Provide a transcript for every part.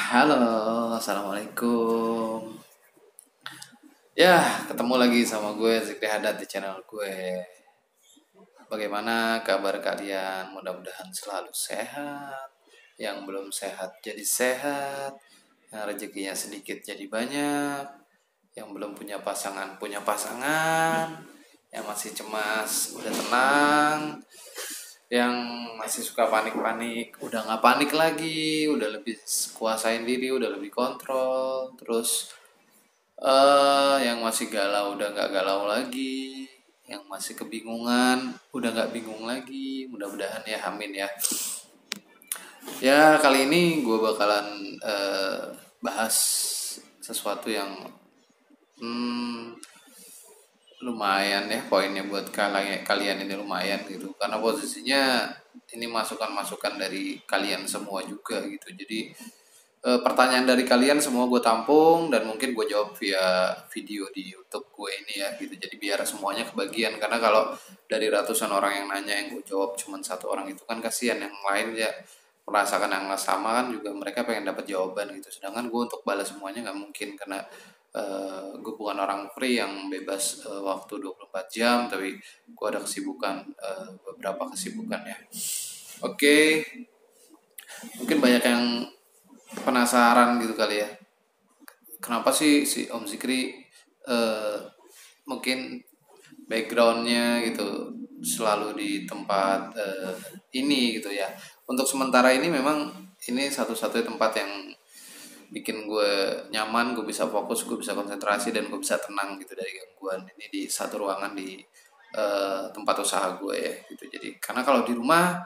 Halo, assalamualaikum. Ya, ketemu lagi sama gue Zikri Haddad di channel gue. Bagaimana kabar kalian? Mudah-mudahan selalu sehat. Yang belum sehat jadi sehat. Yang rezekinya sedikit jadi banyak. Yang belum punya pasangan punya pasangan. Yang masih cemas udah tenang. Yang masih suka panik-panik udah nggak panik lagi, udah lebih kuasain diri, udah lebih kontrol. Terus yang masih galau udah nggak galau lagi, yang masih kebingungan udah nggak bingung lagi. Mudah-mudahan ya, amin ya. Ya, kali ini gue bakalan bahas sesuatu yang hmm, lumayan ya, poinnya buat kalian ini lumayan gitu, karena posisinya ini masukan-masukan dari kalian semua juga gitu. Jadi pertanyaan dari kalian semua gue tampung dan mungkin gue jawab via video di YouTube gue ini ya gitu. Jadi biar semuanya kebagian, karena kalau dari ratusan orang yang nanya yang gue jawab cuman satu orang itu kan kasihan. Yang lain ya merasakan yang sama kan, juga mereka pengen dapat jawaban gitu. Sedangkan gue untuk balas semuanya nggak mungkin, karena gue bukan orang free yang bebas waktu 24 jam, tapi gue ada kesibukan, beberapa kesibukan ya. Oke, mungkin banyak yang penasaran gitu kali ya, kenapa sih si Om Zikri mungkin backgroundnya gitu selalu di tempat ini gitu ya. Untuk sementara ini memang ini satu-satunya tempat yang bikin gue nyaman, gue bisa fokus, gue bisa konsentrasi, dan gue bisa tenang gitu dari gangguan. Ini di satu ruangan di tempat usaha gue ya gitu. Jadi karena kalau di rumah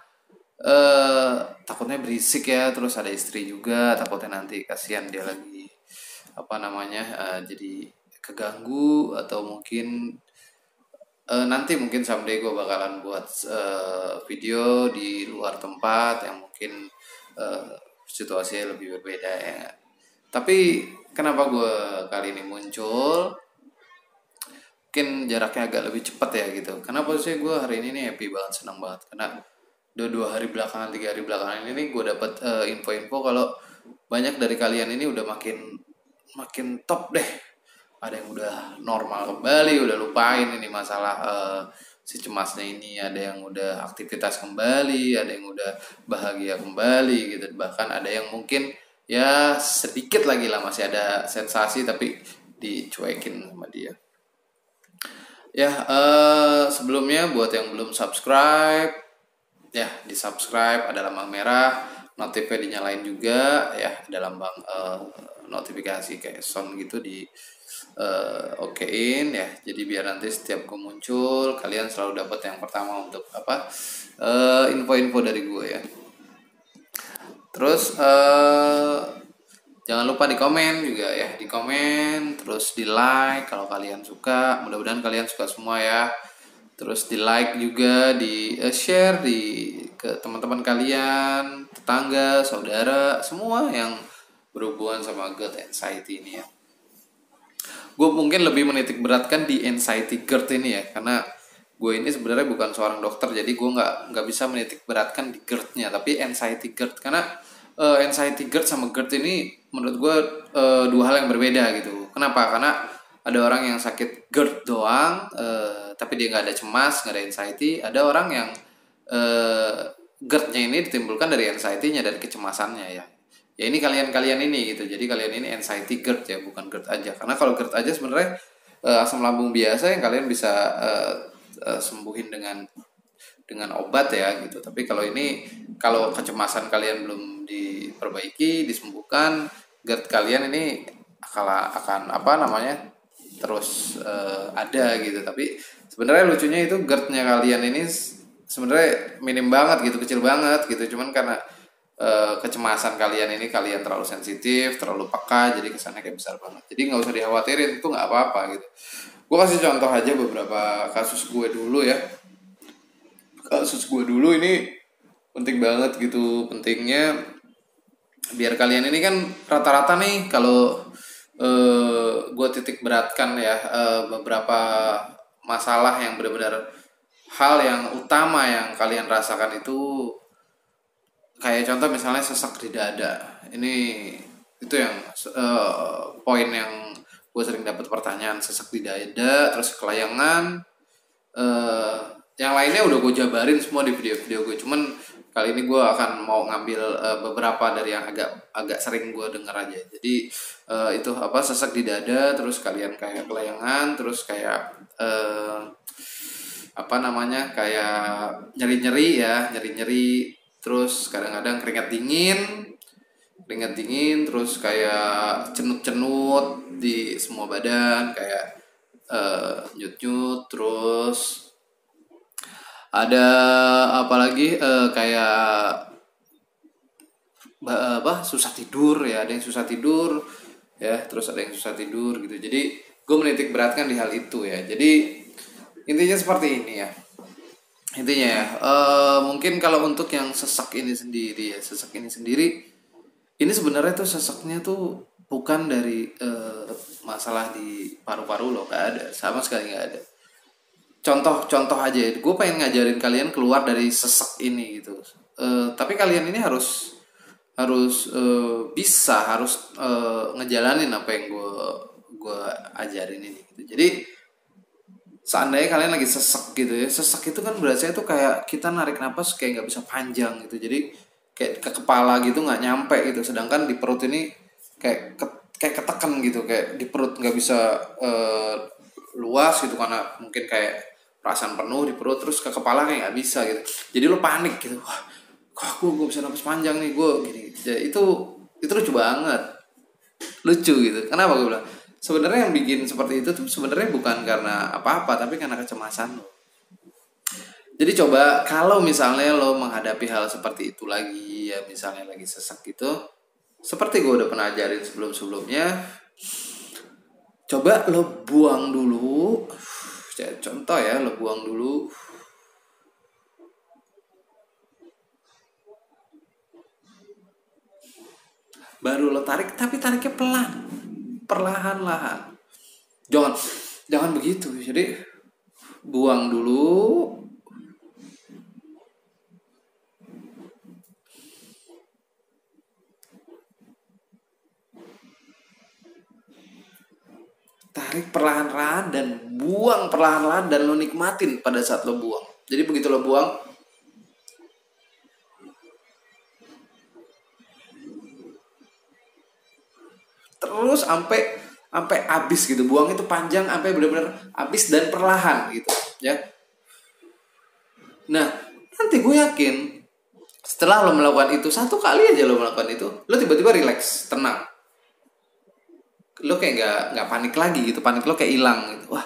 takutnya berisik ya, terus ada istri juga, takutnya nanti kasihan dia lagi apa namanya, jadi keganggu. Atau mungkin nanti mungkin someday gue bakalan buat video di luar tempat yang mungkin situasinya lebih berbeda ya. Tapi kenapa gue kali ini muncul, mungkin jaraknya agak lebih cepat ya gitu, karena posisinya gue hari ini nih happy banget, senang banget, karena dua hari belakangan, 3 hari belakangan ini gue dapat info-info kalau banyak dari kalian ini udah makin makin top deh. Ada yang udah normal kembali, udah lupain ini masalah si cemasnya ini. Ada yang udah aktivitas kembali, ada yang udah bahagia kembali gitu. Bahkan ada yang mungkin ya sedikit lagi lah masih ada sensasi tapi dicuekin sama dia. Ya, sebelumnya buat yang belum subscribe, ya di subscribe, ada lambang merah, notifnya dinyalain juga ya, ada lambang notifikasi kayak sound gitu di okein ya. Jadi biar nanti setiap gue muncul kalian selalu dapat yang pertama untuk apa, info-info dari gue ya. Terus jangan lupa di komen juga ya, di komen, terus di like kalau kalian suka. Mudah-mudahan kalian suka semua ya. Terus di like juga, di share ke teman-teman kalian, tetangga, saudara, semua yang berhubungan sama GERD anxiety ini ya. Gue mungkin lebih menitik beratkan di anxiety GERD ini ya, karena gue ini sebenarnya bukan seorang dokter, jadi gue nggak bisa menitik beratkan di GERD-nya, tapi anxiety GERD. Karena anxiety GERD sama GERD ini menurut gue dua hal yang berbeda gitu. Kenapa? Karena ada orang yang sakit GERD doang, tapi dia nggak ada cemas, nggak ada anxiety. Ada orang yang GERD-nya ini ditimbulkan dari anxiety-nya, dari kecemasannya ya. Ya ini kalian ini gitu. Jadi kalian ini anxiety GERD ya, bukan GERD aja. Karena kalau GERD aja sebenarnya asam lambung biasa yang kalian bisa sembuhin dengan obat ya gitu. Tapi kalau ini, kalau kecemasan kalian belum diperbaiki, disembuhkan, GERD kalian ini akan apa namanya terus ada gitu. Tapi sebenarnya lucunya itu GERD-nya kalian ini sebenarnya minim banget gitu, kecil banget gitu. Cuman karena kecemasan kalian ini, kalian terlalu sensitif, terlalu peka, jadi kesannya kayak besar banget. Jadi nggak usah dikhawatirin, itu nggak apa-apa gitu. Gue kasih contoh aja beberapa kasus gue dulu ya. Kasus gue dulu ini penting banget gitu. Pentingnya biar kalian ini kan rata-rata nih, kalau gue titik beratkan ya beberapa masalah yang benar-benar hal yang utama yang kalian rasakan itu, kayak contoh misalnya sesak di dada. Ini Itu yang poin yang gue sering dapat pertanyaan, sesak di dada, terus kelayangan. eh yang lainnya udah gue jabarin semua di video-video gue. Cuman kali ini gue akan mau ngambil beberapa dari yang agak agak sering gue denger aja. Jadi itu apa, sesak di dada, terus kalian kayak kelayangan, terus kayak apa namanya, kayak nyeri-nyeri ya, nyeri-nyeri, terus kadang-kadang keringat dingin, terus kayak cenut-cenut di semua badan, kayak nyut-nyut, terus ada apa lagi, kayak apa, susah tidur ya, ada yang susah tidur ya, terus ada yang susah tidur gitu. Jadi gue menitik beratkan di hal itu ya. Jadi intinya seperti ini ya, intinya ya, mungkin kalau untuk yang sesak ini sendiri, ini sebenarnya tuh sesaknya tuh bukan dari masalah di paru-paru lo, gak ada, sama sekali gak ada. Contoh aja, gue pengen ngajarin kalian keluar dari sesak ini gitu. Tapi kalian ini harus ngejalanin apa yang gue ajarin ini gitu. Jadi seandainya kalian lagi sesak gitu ya, sesak itu kan berarti itu kayak kita narik napas kayak nggak bisa panjang gitu, jadi kayak ke kepala gitu nggak nyampe gitu, sedangkan di perut ini kayak ketekan gitu, kayak di perut nggak bisa luas gitu, karena mungkin kayak perasaan penuh di perut, terus ke kepala kayak nggak bisa gitu, jadi lo panik gitu, wah kok gue bisa napas panjang nih gue gini. Jadi itu lucu banget, lucu gitu. Kenapa gue bilang sebenarnya yang bikin seperti itu tuh sebenarnya bukan karena apa-apa, tapi karena kecemasan lo. Jadi coba kalau misalnya lo menghadapi hal seperti itu lagi ya, misalnya lagi sesak gitu, seperti gue udah pernah ajarin sebelum-sebelumnya, coba lo buang dulu. Contoh ya, lo buang dulu, baru lo tarik, tapi tariknya perlahan-lahan. Jangan begitu. Jadi buang dulu, tarik perlahan-lahan dan buang perlahan-lahan, dan lo nikmatin pada saat lo buang. Jadi begitu lo buang, terus sampai habis gitu, buang itu panjang sampai benar-benar habis dan perlahan gitu ya. Nah, nanti gue yakin setelah lo melakukan itu, satu kali aja lo melakukan itu, lo tiba-tiba relax, tenang, lo kayak nggak panik lagi gitu, panik lo kayak hilang gitu. Wah,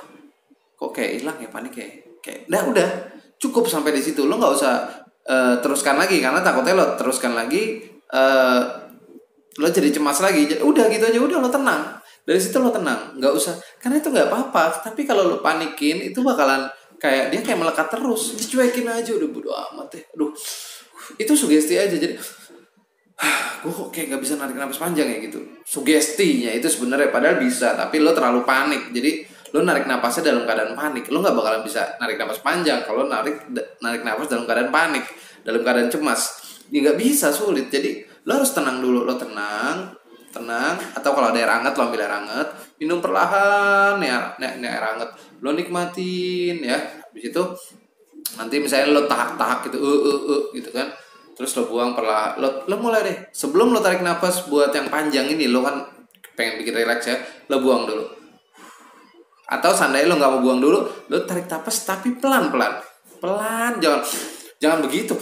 kok kayak hilang ya panik, kayak nah udah cukup sampai di situ. Lo nggak usah teruskan lagi, karena takutnya lo teruskan lagi lo jadi cemas lagi. Udah gitu aja, udah lo tenang, dari situ lo tenang, nggak usah, karena itu nggak apa-apa. Tapi kalau lo panikin itu bakalan kayak dia kayak melekat terus, dicuekin aja udah, bodo amat deh. Aduh, itu sugesti aja. Jadi gue kok kayak nggak bisa narik nafas panjang ya gitu, sugestinya itu sebenarnya, padahal bisa, tapi lo terlalu panik. Jadi lo narik napasnya dalam keadaan panik, lo nggak bakalan bisa narik nafas panjang kalau narik nafas dalam keadaan panik, dalam keadaan cemas, ya nggak bisa, sulit. Jadi lo harus tenang dulu, lo tenang, atau kalau ada air hangat lo ambil air hangat, minum perlahan ya, air hangat lo nikmatin ya. Habis itu nanti misalnya lo tahak-tahak gitu, gitu kan, terus lo buang perlahan. Lo mulai deh, sebelum lo tarik nafas buat yang panjang ini, lo kan pengen bikin relax ya, lo buang dulu. Atau seandainya lo nggak mau buang dulu, lo tarik nafas tapi pelan, jangan begitu.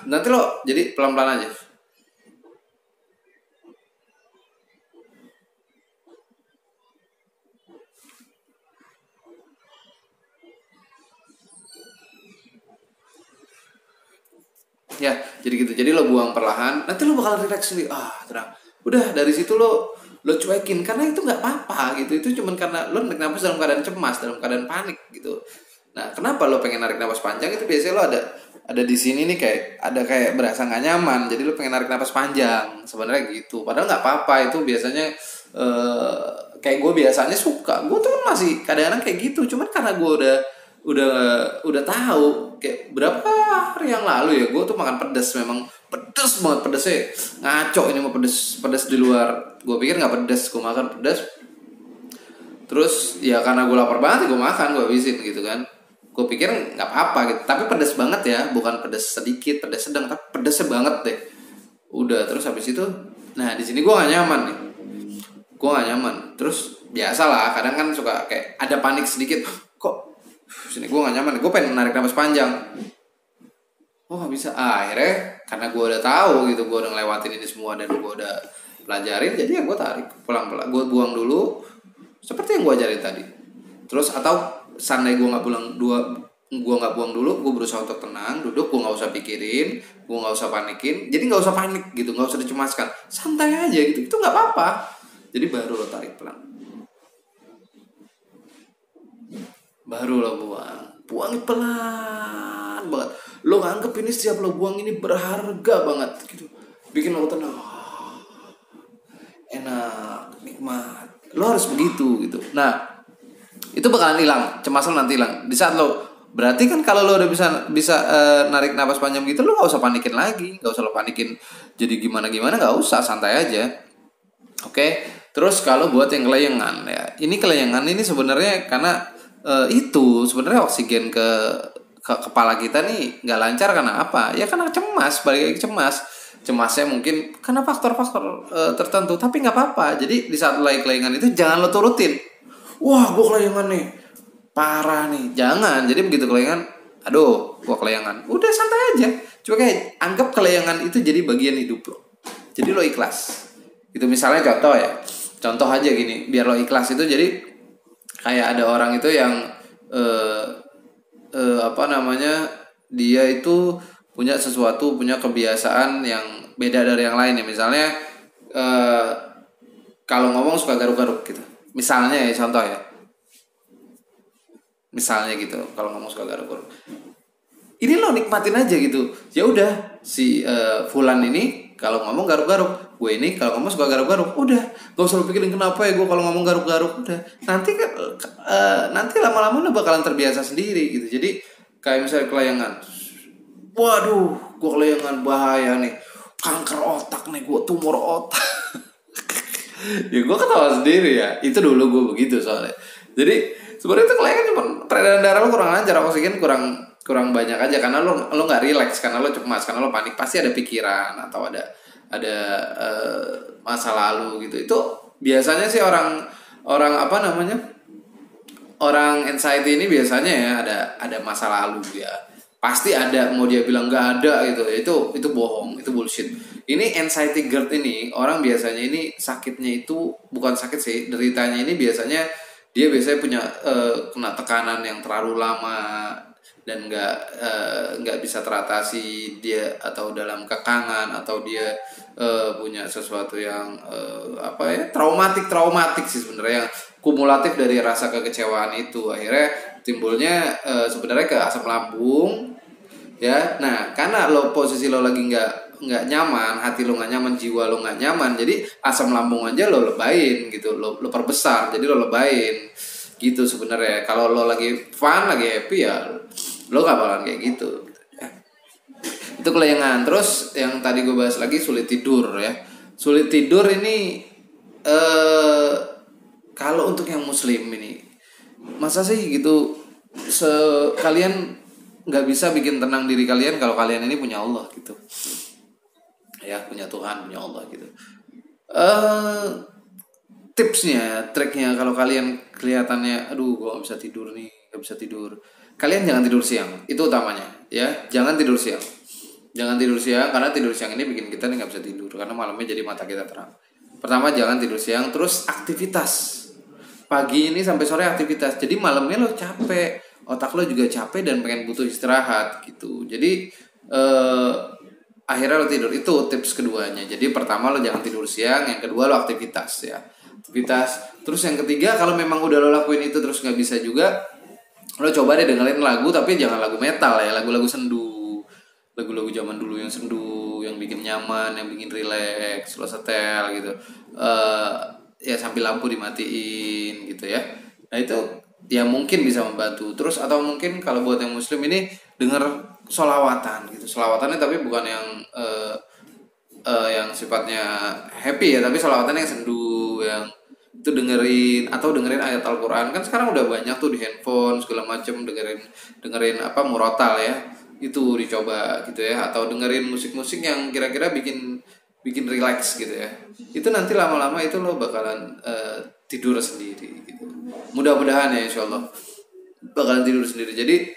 Nanti lo jadi pelan-pelan aja. Ya, jadi gitu. Jadi lo buang perlahan, nanti lo bakal relax sendiri. Tenang. Udah dari situ lo cuekin, karena itu nggak apa-apa gitu. Itu cuman karena lo narik nafas dalam keadaan cemas, dalam keadaan panik gitu. Nah, kenapa lo pengen narik nafas panjang? Itu biasanya lo ada di sini nih, kayak berasa nggak nyaman. Jadi lo pengen narik nafas panjang. Sebenarnya gitu. Padahal nggak apa-apa. Itu biasanya kayak gue biasanya suka. Gue tuh kan masih kadang-kadang kayak gitu. Cuman karena gue udah tahu kayak berapa hari yang lalu ya gue tuh makan pedas, memang pedas banget pedasnya, ngaco ini mah pedas di luar. Gue pikir nggak pedas, gue makan pedas. Terus ya karena gue lapar banget gue makan, gue habisin gitu kan. Gue pikir nggak apa-apa gitu, tapi pedas banget ya, bukan pedas sedikit, pedas sedang, tapi pedasnya banget deh. Udah terus habis itu, nah di sini gue gak nyaman nih, gue gak nyaman. Terus biasalah kadang kan suka kayak ada panik sedikit, kok sini gue gak nyaman, gue pengen narik napas panjang, oh gak bisa. Akhirnya karena gue udah tahu gitu, gue udah ngelewatin ini semua dan gue udah pelajarin, jadi ya gue tarik pelan-pelan, gue buang dulu seperti yang gue ajarin tadi. Terus atau seandainya gue nggak buang dulu, gue berusaha untuk tenang, duduk, gue nggak usah pikirin, gue nggak usah panikin, jadi nggak usah panik gitu, nggak usah dicemaskan, santai aja gitu, itu nggak apa-apa. Jadi baru lo tarik pelan, baru lo buang pelan banget. Lo nganggep ini setiap lo buang ini berharga banget gitu, bikin lo tenang, enak, nikmat. Lo harus begitu gitu. Nah, itu bakalan hilang, cemas lo nanti hilang di saat lo, berarti kan kalau lo udah bisa narik napas panjang gitu, lo nggak usah panikin lagi, nggak usah lo panikin jadi gimana gimana, nggak usah, santai aja. Oke. Terus kalau buat yang kelayangan ya, ini kelayangan ini sebenarnya karena itu sebenarnya oksigen ke kepala kita nih nggak lancar karena apa ya, karena cemas, balik lagi cemasnya mungkin karena faktor-faktor tertentu, tapi nggak apa-apa. Jadi di saat lagi kelayangan itu jangan lo turutin, wah gue kelayangan nih parah nih, jangan. Jadi begitu kelayangan, aduh gue kelayangan, udah santai aja, coba kayak anggap kelayangan itu jadi bagian hidup lo, jadi lo ikhlas itu. Misalnya contoh aja gini biar lo ikhlas itu, jadi kayak ada orang itu yang apa namanya, dia itu punya sesuatu, punya kebiasaan yang beda dari yang lain ya. Misalnya kalau ngomong suka garuk-garuk gitu, misalnya ya, contoh ya, misalnya gitu, kalau ngomong suka garuk-garuk, ini lo nikmatin aja gitu. Ya udah, si Fulan ini kalau ngomong garuk-garuk, gue ini kalau ngomong suka garuk-garuk, udah gak usah lo pikirin kenapa ya gue kalau ngomong garuk-garuk. Udah nanti kan nanti lama-lama lo bakalan terbiasa sendiri gitu. Jadi kayak misalnya kelayangan, waduh gue kelayangan bahaya nih, kanker otak nih, gue tumor otak. Ya gue ketawa sendiri ya, itu dulu gue begitu soalnya. Jadi sebenarnya itu kelayangan cuma peredaran darah lo kurang lancar, oksigen kurang banyak aja, karena lo nggak rileks, karena lo cemas, karena lo panik, pasti ada pikiran atau ada masa lalu gitu. Itu biasanya sih orang apa namanya, orang anxiety ini biasanya ya ada masa lalu ya, pasti ada. Mau dia bilang nggak ada gitu, itu bohong, itu bullshit. Ini anxiety GERD ini, orang biasanya ini sakitnya itu bukan sakit sih, deritanya ini biasanya dia biasanya punya kena tekanan yang terlalu lama dan nggak bisa teratasi dia, atau dalam kekangan, atau dia punya sesuatu yang apa ya, traumatik sih sebenarnya, yang kumulatif dari rasa kekecewaan itu, akhirnya timbulnya sebenarnya ke asam lambung ya. Nah karena posisi lo lagi nggak nyaman, hati lo nggak nyaman, jiwa lo nggak nyaman, jadi asam lambung aja lo lebain gitu, lo perbesar, jadi lo lebain gitu sebenarnya. Kalau lo lagi fun, lagi happy ya lo nggak bakalan kayak gitu ya. Itu kelayangan. Terus yang tadi gue bahas lagi, sulit tidur ya. Sulit tidur ini kalau untuk yang muslim ini, masa sih gitu kalian nggak bisa bikin tenang diri kalian kalau kalian ini punya Allah gitu ya, punya Tuhan, punya Allah gitu. Tipsnya, triknya, kalau kalian kelihatannya aduh gue gak bisa tidur nih, gak bisa tidur, kalian jangan tidur siang, itu utamanya ya. Jangan tidur siang karena tidur siang ini bikin kita nih gak bisa tidur, karena malamnya jadi mata kita terang. Pertama jangan tidur siang. Terus aktivitas pagi ini sampai sore aktivitas, jadi malamnya lo capek, otak lo juga capek dan pengen butuh istirahat gitu. Jadi akhirnya lo tidur. Itu tips keduanya. Jadi pertama lo jangan tidur siang, yang kedua lo aktivitas ya, aktivitas. Terus yang ketiga, kalau memang udah lo lakuin itu terus nggak bisa juga, lo coba deh dengerin lagu, tapi jangan lagu metal ya, lagu-lagu sendu, lagu-lagu zaman dulu yang sendu, yang bikin nyaman, yang bikin rileks, lo setel gitu, ya sambil lampu dimatiin gitu ya. Nah itu ya mungkin bisa membantu. Terus atau mungkin kalau buat yang muslim ini, denger sholawatan gitu. Sholawatannya tapi bukan yang sifatnya happy ya, tapi sholawatannya yang sendu, yang itu dengerin ayat Al-Quran. Kan sekarang udah banyak tuh di handphone segala macem, dengerin apa murotal ya, itu dicoba gitu ya, atau dengerin musik-musik yang kira-kira bikin relax gitu ya. Itu nanti lama-lama itu lo bakalan tidur sendiri gitu. Mudah-mudahan ya, insyaallah bakalan tidur sendiri. Jadi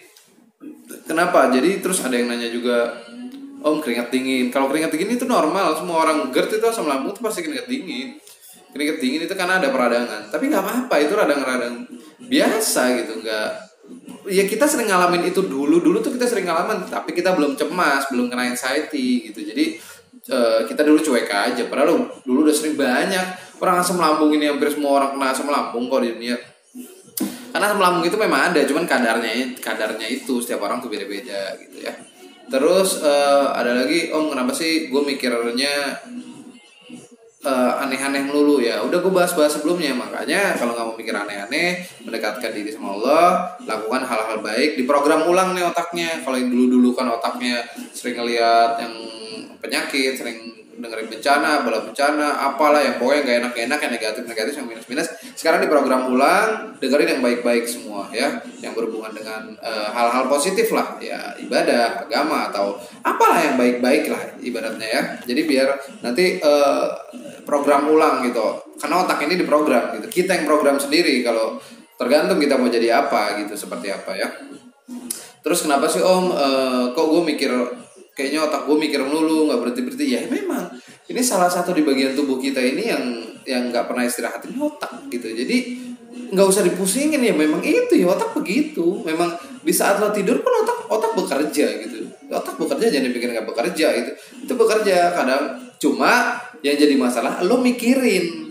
kenapa? Jadi terus ada yang nanya juga, Om, keringat dingin. Kalau keringat dingin itu normal, semua orang GERD itu asam lambung itu pasti keringat dingin. Keringat dingin itu karena ada peradangan. Tapi nggak apa-apa, itu radang-radang biasa gitu, nggak. Ya kita sering ngalamin itu dulu tuh kita sering ngalamin, tapi kita belum cemas, belum kena anxiety gitu. Jadi kita dulu cuek aja. Padahal dulu udah sering banyak orang asam lambung ini, hampir semua orang kena asam lambung kok di dunia. Karena asam lambung itu memang ada, cuman kadarnya itu setiap orang tuh beda-beda gitu ya. Terus ada lagi, Om, kenapa sih gue mikirnya aneh-aneh melulu ya? Udah gue bahas-bahas sebelumnya. Makanya kalau nggak mau mikir aneh-aneh, mendekatkan diri sama Allah, lakukan hal-hal baik, diprogram ulang nih otaknya. Kalau yang dulu-dulu kan otaknya sering ngeliat yang penyakit, sering dengerin bencana, bala bencana, apalah yang pokoknya gak enak-enak, yang negatif-negatif, yang minus-minus. Sekarang diprogram ulang, dengerin yang baik-baik semua ya, yang berhubungan dengan hal-hal positif lah ya, ibadah, agama, atau apalah yang baik-baik lah ibaratnya ya. Jadi biar nanti program ulang gitu, karena otak ini diprogram gitu. Kita yang program sendiri, kalau tergantung kita mau jadi apa gitu, seperti apa ya. Terus kenapa sih Om kok gue mikir, kayaknya otak gue mikir melulu nggak berhenti. Ya memang ini salah satu di bagian tubuh kita ini yang nggak pernah istirahatin, otak gitu. Jadi nggak usah dipusingin ya, memang itu ya, otak begitu. Memang di saat lo tidur pun otak bekerja gitu. Otak bekerja, jangan dipikir nggak bekerja gitu. Itu bekerja kadang. Cuma yang jadi masalah lo mikirin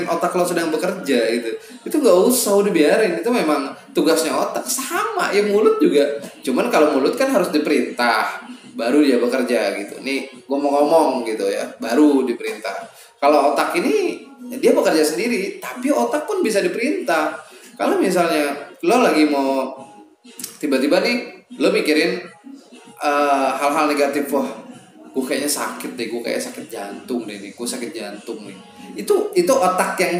otak lo sedang bekerja gitu. Itu nggak usah, udah biarin. Itu memang tugasnya otak. Sama ya mulut juga. Cuman kalau mulut kan harus diperintah baru dia bekerja gitu. Nih gue mau ngomong gitu ya, baru diperintah. Kalau otak ini dia bekerja sendiri, tapi otak pun bisa diperintah. Kalau misalnya lo lagi mau tiba-tiba nih lo mikirin hal-hal negatif, wah gue kayaknya sakit deh, gue kayak sakit jantung deh nih, gue sakit jantung nih. Itu otak yang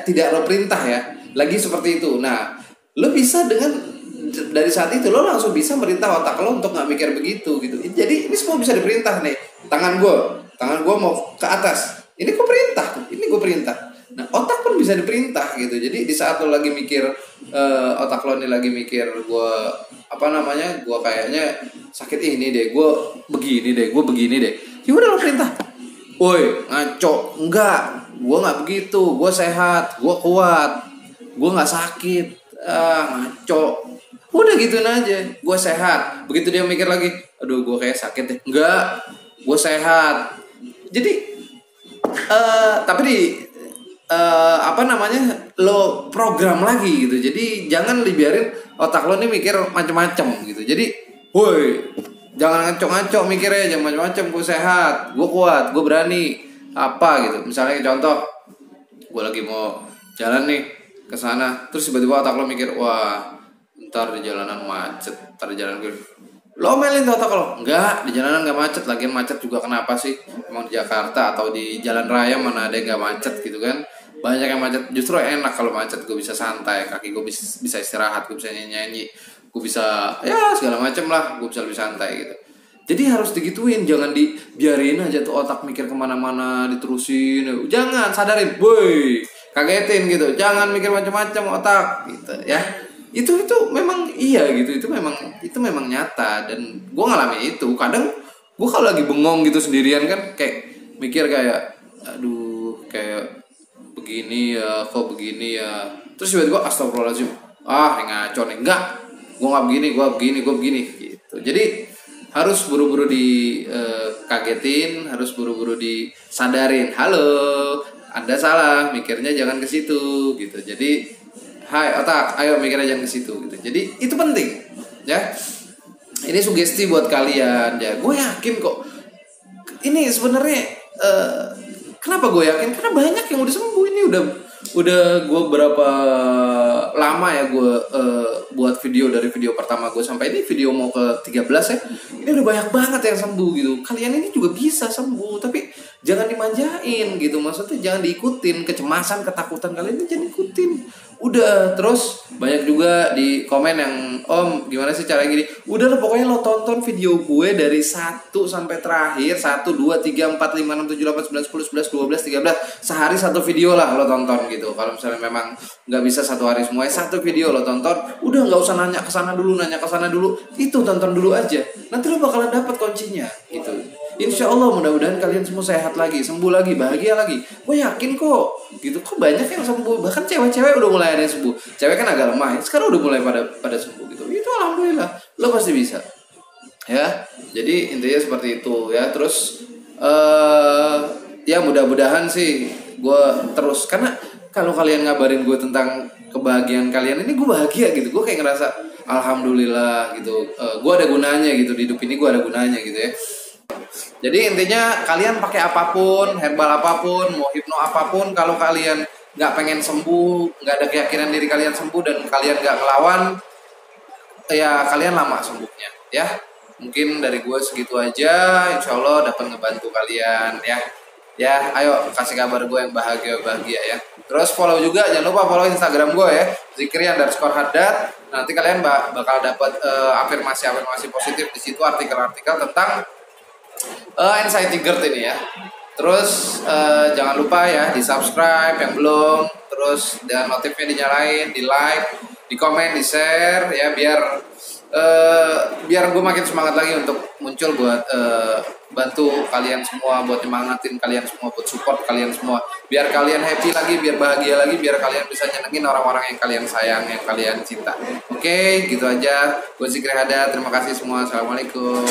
tidak lo perintah ya, lagi seperti itu. Nah, lo bisa dari saat itu lo langsung bisa merintah otak lo untuk nggak mikir begitu gitu. Jadi ini semua bisa diperintah nih. Tangan gue mau ke atas, ini gue perintah. Nah, otak pun bisa diperintah gitu. Jadi di saat lo lagi mikir, otak lo nih lagi mikir, gue kayaknya sakit ini deh, gue begini deh. Ya udah lo perintah. Woi, ngaco. Enggak, gue nggak begitu. Gue sehat, gue kuat, gue nggak sakit. Ngaco. Udah gituin aja. Gue sehat. Begitu dia mikir lagi, aduh gue kayak sakit deh. Enggak, gue sehat. Jadi tapi lo program lagi gitu. Jadi jangan dibiarin otak lo nih mikir macem-macem gitu. Jadi woi, jangan ngaco-ngaco mikirnya, jangan macam-macam. Gue sehat, gue kuat, gue berani, apa gitu. Misalnya contoh, gue lagi mau jalan nih ke sana, terus tiba-tiba otak lo mikir, wah, ntar di jalanan macet, ntar di jalanan gue. Lo melin tuh otak lo, enggak, di jalanan nggak macet. Lagian macet juga kenapa sih? Emang di Jakarta atau di jalan raya mana ada yang nggak macet gitu kan? Banyak yang macet. Justru enak kalau macet, gue bisa santai, kaki gue bisa istirahat, gue bisa nyanyi, gue bisa ya segala macem lah, gue bisa lebih santai gitu. Jadi harus digituin, jangan dibiarin aja tuh otak mikir kemana-mana, diterusin. Jangan, sadarin, boy, kagetin gitu. Jangan mikir macam-macam otak gitu ya. Itu memang iya gitu, itu memang nyata, dan gue ngalamin itu. Kadang gue kalau lagi bengong gitu sendirian kan, kayak mikir kayak, aduh kayak begini ya, kok begini ya. Terus tiba-tiba astagfirullahaladzim, ngaco nih, enggak, gue begini gitu. Jadi harus buru-buru dikagetin, harus buru-buru disadarin, halo, Anda salah, mikirnya jangan ke situ gitu. Jadi hai otak, ayo mikirnya jangan ke situ gitu. Jadi itu penting ya. Ini sugesti buat kalian ya. Gue yakin kok ini sebenarnya kenapa gue yakin? Karena banyak yang udah sembuh. Ini udah gue berapa lama ya gue buat video, dari video pertama gue sampai ini video mau ke 13 ya. Ini udah banyak banget yang sembuh gitu. Kalian ini juga bisa sembuh, tapi jangan dimanjain gitu. Maksudnya jangan diikutin kecemasan, ketakutan kalian ini, jangan ikutin. Udah, terus banyak juga di komen yang, "Om, gimana sih cara gini?" Udah lah, pokoknya lo tonton video gue dari 1 sampai terakhir, 1 2 3 4 5 6 7 8 9 10 11 12 13, sehari satu video lah lo tonton gitu. Kalau misalnya memang nggak bisa satu hari semuanya, satu video lo tonton. Udah, nggak usah nanya ke sana dulu, itu tonton dulu aja. Nanti lo bakalan dapat kuncinya gitu. Insya Allah mudah-mudahan kalian semua sehat lagi, sembuh lagi, bahagia lagi. Gue yakin kok gitu. Kok banyak yang sembuh, bahkan cewek-cewek udah mulai ada yang sembuh. Cewek kan agak lemah ya, sekarang udah mulai pada sembuh gitu. Itu alhamdulillah, lo pasti bisa ya. Jadi intinya seperti itu ya. Terus ya mudah-mudahan sih gue terus, karena kalau kalian ngabarin gue tentang kebahagiaan kalian ini, gue bahagia gitu. Gue kayak ngerasa alhamdulillah gitu. Gue ada gunanya gitu di hidup ini, gue ada gunanya gitu ya. Jadi intinya kalian pakai apapun, herbal apapun, mau hipno apapun, kalau kalian nggak pengen sembuh, nggak ada keyakinan diri kalian sembuh, dan kalian nggak ngelawan, ya kalian lama sembuhnya ya. Mungkin dari gue segitu aja, insya Allah dapat ngebantu kalian ya. Ya, ayo kasih kabar gue yang bahagia ya. Terus follow juga, jangan lupa follow Instagram gue ya, Zikri_Haddad. Nanti kalian bakal dapat afirmasi positif di situ, artikel-artikel tentang anxiety GERD ini ya. Terus jangan lupa ya di subscribe yang belum, terus dan notifnya dinyalain, di like, di komen, di share ya, biar gue makin semangat lagi untuk muncul buat bantu kalian semua, buat nyemangatin kalian semua, buat support kalian semua, biar kalian happy lagi, biar bahagia lagi, biar kalian bisa nyenengin orang-orang yang kalian sayang, yang kalian cinta. Oke, gitu aja. Gue Zikri Haddad, terima kasih semua. Assalamualaikum.